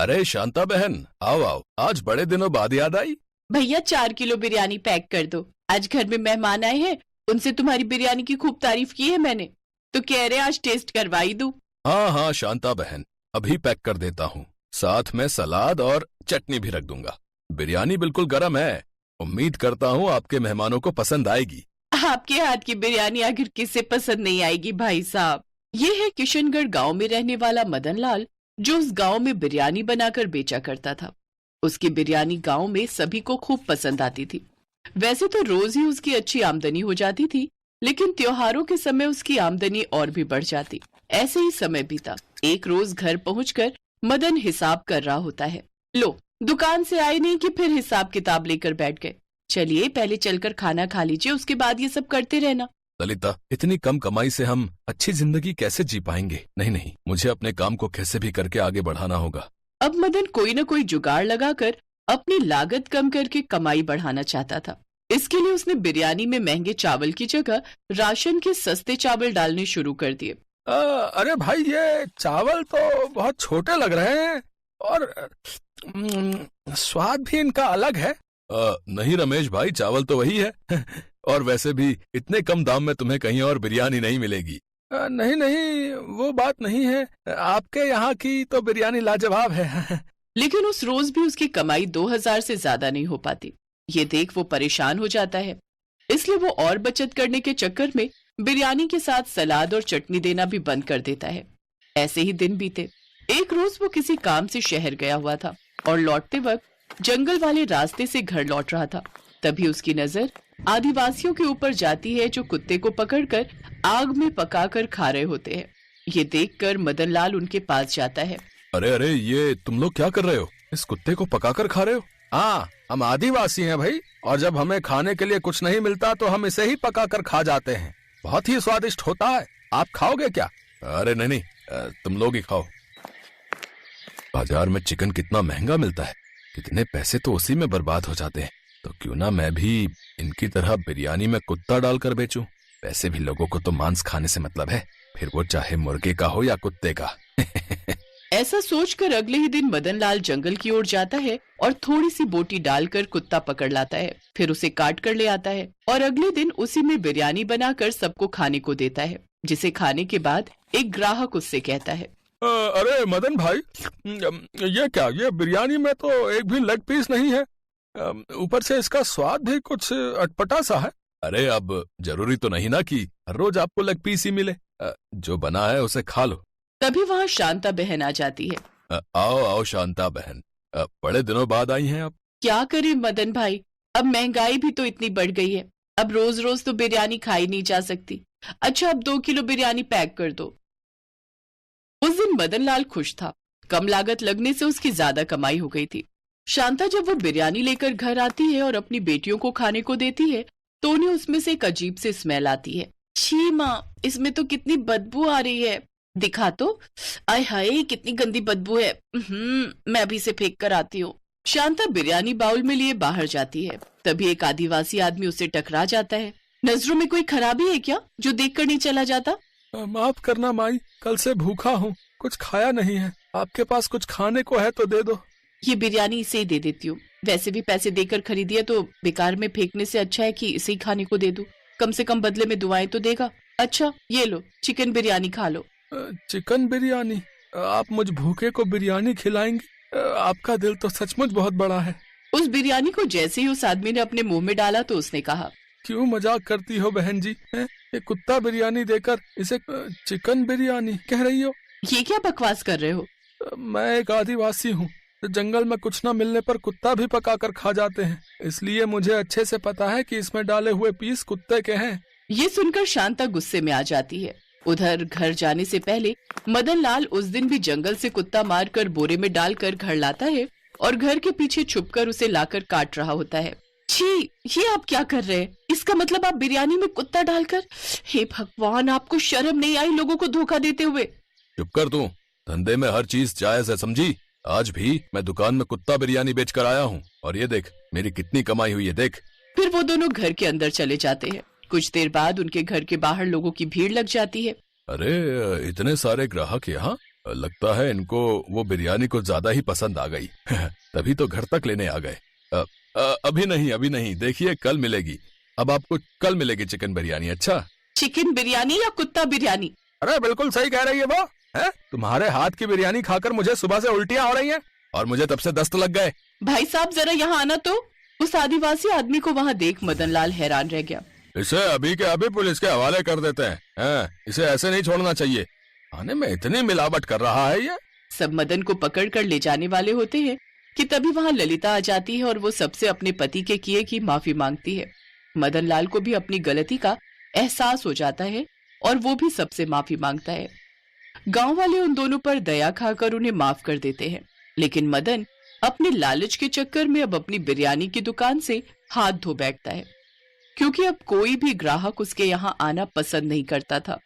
अरे शांता बहन, आओ आओ, आज बड़े दिनों बाद याद आई। भैया 4 किलो बिरयानी पैक कर दो। आज घर में मेहमान आए हैं, उनसे तुम्हारी बिरयानी की खूब तारीफ की है मैंने, तो कह रहे आज टेस्ट करवाई दूं। हाँ हाँ शांता बहन, अभी पैक कर देता हूँ। साथ में सलाद और चटनी भी रख दूंगा। बिरयानी बिल्कुल गर्म है। उम्मीद करता हूँ आपके मेहमानों को पसंद आएगी। आपके हाथ की बिरयानी आखिर किसे पसंद नहीं आएगी भाई साहब। ये है किशनगढ़ गांव में रहने वाला मदन लाल, जो उस गांव में बिरयानी बनाकर बेचा करता था। उसकी बिरयानी गांव में सभी को खूब पसंद आती थी। वैसे तो रोज ही उसकी अच्छी आमदनी हो जाती थी, लेकिन त्योहारों के समय उसकी आमदनी और भी बढ़ जाती। ऐसे ही समय बीता। एक रोज घर पहुंचकर मदन हिसाब कर रहा होता है। लो, दुकान से आए नहीं कि फिर हिसाब किताब लेकर बैठ गए। चलिए पहले चलकर खाना खा लीजिए, उसके बाद ये सब करते रहना। ललिता, इतनी कम कमाई से हम अच्छी जिंदगी कैसे जी पाएंगे? नहीं नहीं, मुझे अपने काम को कैसे भी करके आगे बढ़ाना होगा। अब मदन कोई न कोई जुगाड़ लगाकर अपनी लागत कम करके कमाई बढ़ाना चाहता था। इसके लिए उसने बिरयानी में महंगे चावल की जगह राशन के सस्ते चावल डालने शुरू कर दिए। अरे भाई, ये चावल तो बहुत छोटे लग रहे हैं और स्वाद भी इनका अलग है। नहीं रमेश भाई, चावल तो वही है। और वैसे भी इतने कम दाम में तुम्हें कहीं और बिरयानी नहीं मिलेगी। नहीं नहीं, वो बात नहीं है। आपके यहाँ की तो बिरयानी लाजवाब है। लेकिन उस रोज भी उसकी कमाई 2000 से ज्यादा नहीं हो पाती। ये देख वो परेशान हो जाता है। इसलिए वो और बचत करने के चक्कर में बिरयानी के साथ सलाद और चटनी देना भी बंद कर देता है। ऐसे ही दिन बीते। एक रोज वो किसी काम से शहर गया हुआ था और लौटते वक्त जंगल वाले रास्ते से घर लौट रहा था। तभी उसकी नजर आदिवासियों के ऊपर जाती है, जो कुत्ते को पकड़कर आग में पकाकर खा रहे होते हैं। ये देखकर मदन लाल उनके पास जाता है। अरे अरे, ये तुम लोग क्या कर रहे हो? इस कुत्ते को पकाकर खा रहे हो? हाँ, हम आदिवासी हैं भाई, और जब हमें खाने के लिए कुछ नहीं मिलता तो हम इसे ही पकाकर खा जाते हैं। बहुत ही स्वादिष्ट होता है। आप खाओगे क्या? अरे नहीं नहीं, तुम लोग ही खाओ। बाजार में चिकन कितना महंगा मिलता है, कितने पैसे तो उसी में बर्बाद हो जाते हैं। तो क्यों ना मैं भी इनकी तरह बिरयानी में कुत्ता डालकर बेचूं। वैसे भी लोगों को तो मांस खाने से मतलब है, फिर वो चाहे मुर्गे का हो या कुत्ते का। ऐसा सोचकर अगले ही दिन मदन लाल जंगल की ओर जाता है और थोड़ी सी बोटी डालकर कुत्ता पकड़ लाता है। फिर उसे काट कर ले आता है और अगले दिन उसी में बिरयानी बनाकर सबको खाने को देता है। जिसे खाने के बाद एक ग्राहक उससे कहता है, अरे मदन भाई, ये क्या, ये बिरयानी में तो एक भी लेग पीस नहीं है। ऊपर से इसका स्वाद भी कुछ अटपटा सा है। अरे अब जरूरी तो नहीं ना कि हर रोज आपको लेग पीस ही मिले। जो बना है उसे खा लो। तभी वहाँ शांता बहन आ जाती है। आओ आओ शांता बहन, बड़े दिनों बाद आई हैं आप। क्या करे मदन भाई, अब महंगाई भी तो इतनी बढ़ गई है। अब रोज रोज तो बिरयानी खाई नहीं जा सकती। अच्छा, अब 2 किलो बिरयानी पैक कर दो। उस दिन मदन लाल खुश था। कम लागत लगने से उसकी ज्यादा कमाई हो गई थी। शांता जब वो बिरयानी लेकर घर आती है और अपनी बेटियों को खाने को देती है, तो उन्हें उसमें से एक अजीब सी स्मेल आती है। छी माँ, इसमें तो कितनी बदबू आ रही है। दिखा तो, आय हाय कितनी गंदी बदबू है। मैं अभी से फेंक कर आती हूँ। शांता बिरयानी बाउल में लिए बाहर जाती है। तभी एक आदिवासी आदमी उससे टकरा जाता है। नजरों में कोई खराबी है क्या, जो देखकर नहीं चला जाता? माफ करना माई, कल से भूखा हूँ, कुछ खाया नहीं है। आपके पास कुछ खाने को है तो दे दो। ये बिरयानी इसे ही दे देती हूँ। वैसे भी पैसे देकर खरीदी है, तो बेकार में फेंकने से अच्छा है कि इसे ही खाने को दे दूं। कम से कम बदले में दुआएं तो देगा। अच्छा ये लो, चिकन बिरयानी खा लो। चिकन बिरयानी? आप मुझ भूखे को बिरयानी खिलाएंगे? आपका दिल तो सचमुच बहुत बड़ा है। उस बिरयानी को जैसे ही उस आदमी ने अपने मुंह में डाला तो उसने कहा, क्यों मजाक करती हो बहन जी? ये कुत्ता बिरयानी देकर इसे चिकन बिरयानी कह रही हो? ये क्या बकवास कर रहे हो? मैं एक आदिवासी हूँ। जंगल में कुछ न मिलने पर कुत्ता भी पकाकर खा जाते हैं, इसलिए मुझे अच्छे से पता है कि इसमें डाले हुए पीस कुत्ते के हैं। ये सुनकर शांता गुस्से में आ जाती है। उधर घर जाने से पहले मदन लाल उस दिन भी जंगल से कुत्ता मारकर बोरे में डालकर घर लाता है और घर के पीछे छुपकर उसे लाकर काट रहा होता है। छी, ये आप क्या कर रहे हैं? इसका मतलब आप बिरयानी में कुत्ता डालकर? हे भगवान, आपको शर्म नहीं आई लोगों को धोखा देते हुए? चुप कर तू, धंधे में हर चीज जायज है, समझी? आज भी मैं दुकान में कुत्ता बिरयानी बेच कर आया हूँ, और ये देख मेरी कितनी कमाई हुई है, देख। फिर वो दोनों घर के अंदर चले जाते हैं। कुछ देर बाद उनके घर के बाहर लोगों की भीड़ लग जाती है। अरे इतने सारे ग्राहक यहाँ? लगता है इनको वो बिरयानी कुछ ज्यादा ही पसंद आ गई। तभी तो घर तक लेने आ गए। अभी नहीं, अभी नहीं, देखिए कल मिलेगी। अब आपको कल मिलेगी चिकन बिरयानी। अच्छा, चिकन बिरयानी या कुत्ता बिरयानी? अरे बिल्कुल सही कह रही है वो। है तुम्हारे हाथ की बिरयानी खाकर मुझे सुबह से उल्टियां हो रही हैं। और मुझे तब से दस्त लग गए। भाई साहब जरा यहाँ आना तो। उस आदिवासी आदमी को वहाँ देख मदनलाल हैरान रह गया। इसे अभी के अभी पुलिस के हवाले कर देते हैं। इसे ऐसे नहीं छोड़ना चाहिए। खाने में इतनी मिलावट कर रहा है ये। सब मदन को पकड़ कर ले जाने वाले होते हैं कि तभी वहाँ ललिता आ जाती है और वो सबसे अपने पति के किए की माफी मांगती है। मदनलाल को भी अपनी गलती का एहसास हो जाता है और वो भी सबसे माफी मांगता है। गांव वाले उन दोनों पर दया खाकर उन्हें माफ कर देते हैं, लेकिन मदन अपने लालच के चक्कर में अब अपनी बिरयानी की दुकान से हाथ धो बैठता है, क्योंकि अब कोई भी ग्राहक उसके यहाँ आना पसंद नहीं करता था।